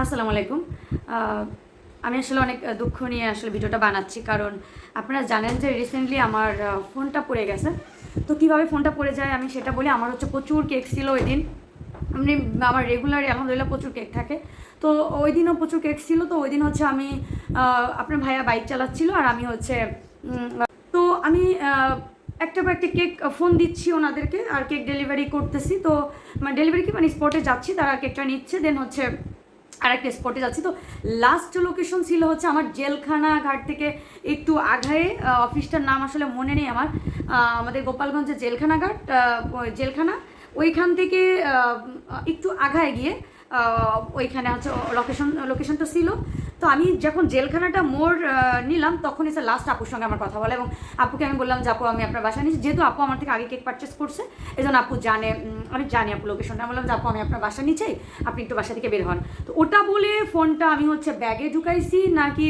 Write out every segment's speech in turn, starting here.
আসসালামু আলাইকুম। আমি আসলে অনেক দুঃখ নিয়ে আসলে ভিডিওটা বানাচ্ছি। কারণ আপনারা জানেন যে রিসেন্টলি আমার ফোনটা পড়ে গেছে। তো কীভাবে ফোনটা পড়ে যায় আমি সেটা বলি। আমার হচ্ছে প্রচুর কেক ছিল ওইদিন। এমনি আমার রেগুলারই আলহামদুলিল্লাহ প্রচুর কেক থাকে। তো ওইদিনও প্রচুর কেক ছিল। তো ওইদিন হচ্ছে আমি আপনার ভাইয়া বাইক চালাচ্ছিল আর আমি হচ্ছে তো আমি একটার পর একটা কেক ফোন দিচ্ছি ওনাদেরকে আর কেক ডেলিভারি করতেছি। তো মানে ডেলিভারি কি মানে স্পটে যাচ্ছি, তারা কেকটা নিচ্ছে। দেন হচ্ছে আরেকটা স্পটে যাচ্ছি। তো লাস্ট লোকেশন ছিল হচ্ছে আমার জেলখানা ঘাট থেকে একটু আগায়ে, অফিসটার নাম আসলে মনে নেই আমার, আমাদের গোপালগঞ্জের জেলখানা ঘাট, জেলখানা ওইখান থেকে একটু আগায় গিয়ে ওইখানে হচ্ছে লোকেশনটা ছিল। তো আমি যখন জেলখানাটা মোড় নিলাম তখন এসে লাস্ট আপুর সঙ্গে আমার কথা বলে এবং আপুকে আমি বললাম যে আপু আমি আপনার বাসায় নিয়েছি, যেহেতু আপু আমার থেকে আগে কেক পারচেস করছে এই জন্য আপু জানে, আমি জানি আপু লোকেশনটা। আমি বললাম যে আপু আমি আপনার বাসা নিচে, আপনি একটু বাসা থেকে বের হন। তো ওটা বলে ফোনটা আমি হচ্ছে ব্যাগে ঢুকাইছি নাকি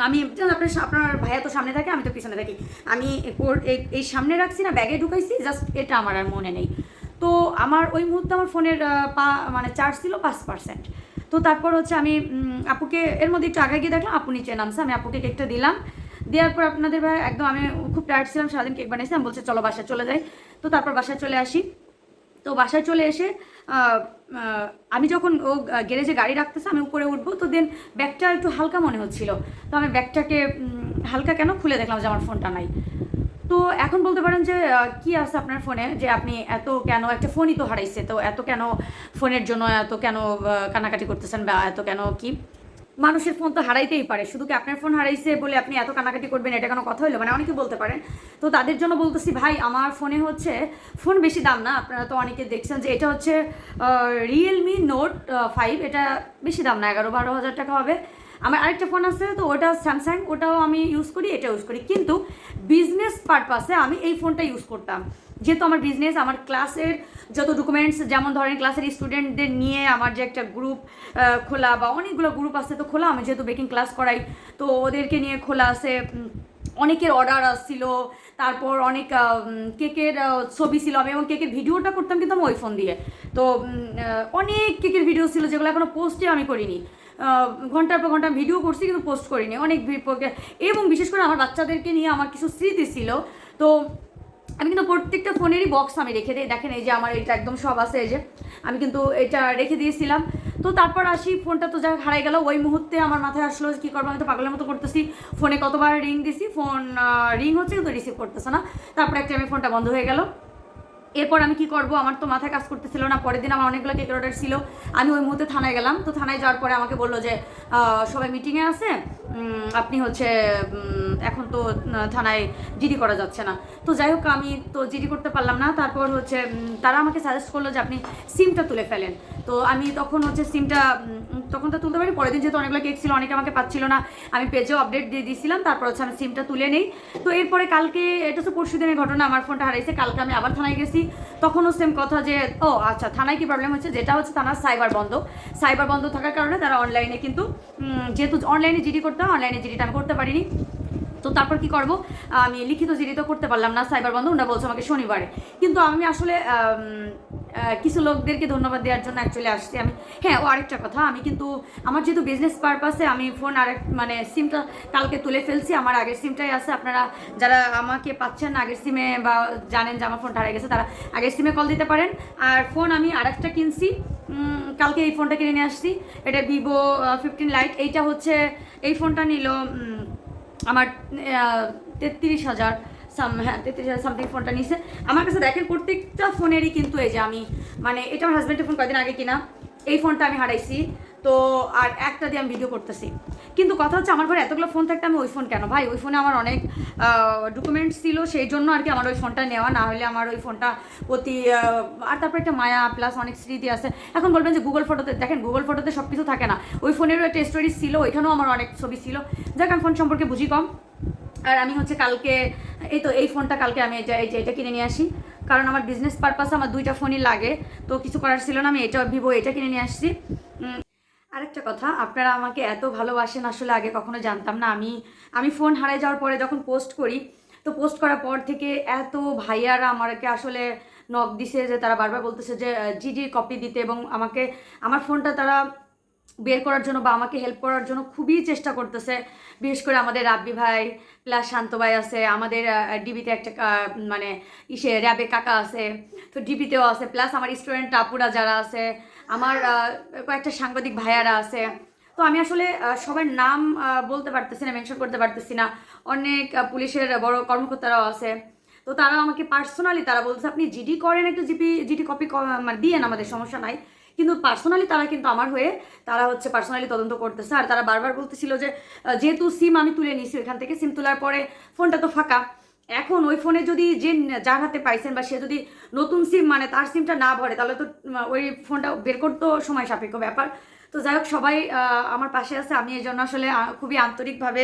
আমি আপনার ভাইয়া তো সামনে থাকে, আমি তো পিছনে থাকি, আমি এই সামনে রাখছি না ব্যাগে ঢুকাইছি, জাস্ট এটা আমার আর মনে নেই। তো আমার ওই মুহূর্তে আমার ফোনের মানে চার্জ ছিল 5%। তো তারপর হচ্ছে আমি আপুকে এর মধ্যে একটু আগে গিয়ে দেখলাম আপু নিচে নামছে, আমি আপুকে কেকটা দিলাম। দেওয়ার পর আপনাদের ভাই একদম, আমি খুব টায়ার্ড ছিলাম, সারাদিন কেক বানিয়েছিলাম, বলছে চলো বাসায় চলে যাই। তো তারপর বাসায় চলে আসি। তো বাসায় চলে এসে আমি যখন ও গ্যারেজে গাড়ি রাখতেছে আমি উপরে উঠবো, তো দেন ব্যাগটা একটু হালকা মনে হচ্ছিল। তো আমি ব্যাগটাকে হালকা কেন খুলে দেখলাম যে আমার ফোনটা নাই। তো এখন বলতে পারেন যে কি আছে আপনার ফোনে যে আপনি এত কেন, একটা ফোনই তো হারাইছে, তো এত কেন ফোনের জন্য এত কেন কানাকাটি করতেছেন বা এত কেন কি? মানুষের ফোন তো হারাইতেই পারে, শুধু কি আপনার ফোন হারাইছে বলে আপনি এত কানাকাটি করবেন, এটা কোনো কথা হলো? মানে অনেকে বলতে পারেন। তো তাদের জন্য বলতেছি ভাই আমার ফোনে হচ্ছে, ফোন বেশি দাম না, আপনারা তো অনেকে দেখছেন যে এটা হচ্ছে রিয়েলমি নোট 5, এটা বেশি দাম না, 11-12 হাজার টাকা হবে। আমার আরেকটা ফোন আছে, তো ওটা স্যামসাং, ওটাও আমি ইউজ করি, এটা ইউজ করি, কিন্তু বিজনেস পারপাসে আমি এই ফোনটা ইউজ করতাম। যেহেতু আমার বিজনেস, আমার ক্লাসের যত ডকুমেন্টস, যেমন ধরেন ক্লাসের স্টুডেন্টদের নিয়ে আমার যে একটা গ্রুপ খোলা বা অনেকগুলো গ্রুপ আছে তো খোলা, আমি যেহেতু বেকিং ক্লাস করাই তো ওদেরকে নিয়ে খোলা আছে। অনেকের অর্ডার আসছিল, তারপর অনেক কেকের ছবি ছিল, আমি এবং কেকের ভিডিওটা করতাম কিন্তু আমি ওই ফোন দিয়ে। তো অনেক কেকের ভিডিও ছিল যেগুলো এখনও পোস্টে আমি করিনি, ঘন্টার পর ঘন্টা ভিডিও করছি কিন্তু পোস্ট করিনি অনেক। এবং বিশেষ করে আমার বাচ্চাদেরকে নিয়ে আমার কিছু স্মৃতি ছিল। তো আমি কিন্তু প্রত্যেকটা ফোনেরই বক্স আমি রেখে দিই, দেখেন এই যে আমার এটা একদম সব আছে, এই যে আমি কিন্তু এটা রেখে দিয়েছিলাম। তো তারপর আসি, ফোনটা তো যা হারাই গেল, ওই মুহূর্তে আমার মাথায় আসলো কী করবো, আমি তো পাগলের মতো করতেছি, ফোনে কতবার রিং দিছি, ফোন রিং হচ্ছে কিন্তু রিসিভ করতেছে না। তারপর একটা আমি ফোনটা বন্ধ হয়ে গেল। এরপর আমি কি করব, আমার তো মাথায় কাজ করতেছিল না। পরের দিন আমার অনেকগুলো কেকের অর্ডার ছিল, আমি ওই মুহূর্তে থানায় গেলাম। তো থানায় যাওয়ার পরে আমাকে বললো যে সবাই মিটিংয়ে আছে, আপনি হচ্ছে এখন তো থানায় জিডি করা যাচ্ছে না। তো যাই হোক আমি তো জিডি করতে পারলাম না। তারপর হচ্ছে তারা আমাকে সাজেস্ট করলো যে আপনি সিমটা তুলে ফেলেন। তো আমি তখন হচ্ছে সিমটা তখন তো তুলতে পারি, পরের দিন যেহেতু অনেকগুলো কেক ছিল, অনেকে আমাকে পাচ্ছিল না, আমি পেজেও আপডেট দিয়ে দিয়েছিলাম। তারপর হচ্ছে আমি সিমটা তুলে নেই। তো এরপরে কালকে, এটা হচ্ছে পরশু দিনের ঘটনা, আমার ফোনটা হারাইছে। কালকে আমি আবার থানায় গেছি, তখনও সেম কথা যে ও আচ্ছা থানায় কি প্রবলেম হচ্ছে, যেটা হচ্ছে থানার সাইবার বন্ধ থাকার কারণে তারা অনলাইনে কিন্তু যেহেতু অনলাইনে জিডি করতে হয়, অনলাইনে জিডিটা আমি করতে পারিনি। তো তারপর কি করব, আমি লিখিত জিডি তো করতে পারলাম না, সাইবার বন্ধ, ওরা বলছে আমাকে শনিবারে। কিন্তু আমি আসলে কিছু লোকদেরকে ধন্যবাদ দেওয়ার জন্য অ্যাকচুয়ালি আসছি আমি। হ্যাঁ, ও আরেকটা কথা, আমি কিন্তু আমার যেহেতু বিজনেস পারপাসে আমি ফোন মানে সিমটা কালকে তুলে ফেলছি, আমার আগের সিমটাই আছে। আপনারা যারা আমাকে পাচ্ছেন আগের সিমে বা জানেন যে আমার ফোনটা হারিয়ে গেছে, তারা আগের সিমে কল দিতে পারেন। আর ফোন আমি আরেকটা কিনছি, কালকে এই ফোনটা কিনে নিয়ে আসছি, এটা ভিভো 15 লাইট। এইটা হচ্ছে, এই ফোনটা নিল আমার 33,000, হ্যাঁ 33,000 সামথিং ফোনটা নিছে আমার কাছে। দেখেন প্রত্যেকটা ফোনেরই কিন্তু এই যে আমি, মানে এটা আমার হাজব্যান্ডের ফোন, কয়েকদিন আগে কিনা, এই ফোনটা আমি হারাইছি। তো আর একটা দিয়ে আমি ভিডিও করতেছি। কিন্তু কথা হচ্ছে আমার ঘরে এতগুলো ফোন থাকতে আমি ওই ফোন কেন ভাই, ওই ফোনে আমার অনেক ডকুমেন্টস ছিল, সেই জন্য আর কি আমার ওই ফোনটা নেওয়া, না হলে আমার ওই ফোনটা প্রতি আর তারপর একটা মায়া প্লাস অনেক স্মৃতি আছে। এখন বলবেন যে গুগল ফটোতে, দেখেন গুগল ফটোতে সব কিছু থাকে না, ওই ফোনেরও একটা স্টোরেজ ছিল, ওইখানেও আমার অনেক ছবি ছিল। যাক আমি ফোন সম্পর্কে বুঝি কম। আর আমি হচ্ছে কালকে এই ফোনটা কালকে আমি এটা কিনে নিয়ে আসি, কারণ আমার বিজনেস পারপাসে আমার দুইটা ফোনই লাগে। তো কিছু করার ছিল না, আমি এটা ভিভো এটা কিনে নিয়ে আসছি। আরেকটা কথা, আপনারা আমাকে এত ভালোবাসেন আসলে আগে কখনো জানতাম না। আমি ফোন হারিয়ে যাওয়ার পরে যখন পোস্ট করি, তো পোস্ট করার পর থেকে এত ভাইয়ারা আমাকে আসলে নক দিছে যে তারা বারবার বলতেছে যে জিডির কপি দিতে, এবং আমাকে আমার ফোনটা তারা বের করার জন্য বা আমাকে হেল্প করার জন্য খুবই চেষ্টা করতেছে। বিশেষ করে আমাদের রাব্বি ভাই প্লাস শান্ত ভাই আছে, আমাদের ডিবিতে একটা মানে র্যাবে কাকা আছে, তো ডিবিতেও আছে, প্লাস আমার স্টুডেন্ট আপুরা যারা আছে, আমার কয়েকটা সাংবাদিক ভাইয়ারা আছে। তো আমি আসলে সবার নাম বলতে পারতেছি না, মেনশন করতে পারতেছি না। অনেক পুলিশের বড় কর্মকর্তারাও আছে। তো তারা আমাকে পার্সোনালি তারা বলছে আপনি জিডি করেন, একটু জিডি কপি মানে দিয়েন, আমাদের সমস্যা নাই। কিন্তু পার্সোনালি তারা কিন্তু আমার হয়ে তারা হচ্ছে পার্সোনালি তদন্ত করতেছে। আর তারা বারবার বলতেছিল যে যেহেতু সিম আমি তুলে নিছি ওইখান থেকে, সিম তোলার পরে ফোনটা তো ফাঁকা, এখন ওই ফোনে যদি যার হাতে পাইছেন বা সে যদি নতুন সিম মানে তার সিমটা না ভরে, তাহলে তো ওই ফোনটা বের করতেও সময় সাপেক্ষ ব্যাপার। তো যাই হোক, সবাই আমার পাশে আছে। আমি এই জন্য আসলে খুবই আন্তরিকভাবে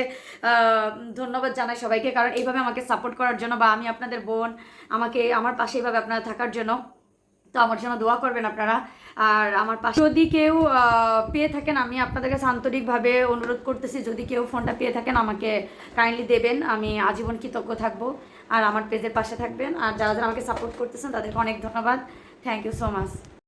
ধন্যবাদ জানাই সবাইকে, কারণ এইভাবে আমাকে সাপোর্ট করার জন্য, বা আমি আপনাদের বোন, আমাকে আমার পাশে এইভাবে আপনারা থাকার জন্য। তো আমার জন্য দোয়া করবেন আপনারা। আর আমার পাশে যদি কেউ পেয়ে থাকেন, আমি আপনাদের কাছে আন্তরিকভাবে অনুরোধ করতেছি, যদি কেউ ফোনটা পেয়ে থাকেন আমাকে কাইন্ডলি দেবেন, আমি আজীবন কৃতজ্ঞ থাকবো। আর আমার পেজের পাশে থাকবেন। আর যারা যারা আমাকে সাপোর্ট করতেছেন তাদেরকে অনেক ধন্যবাদ। Thank you so much.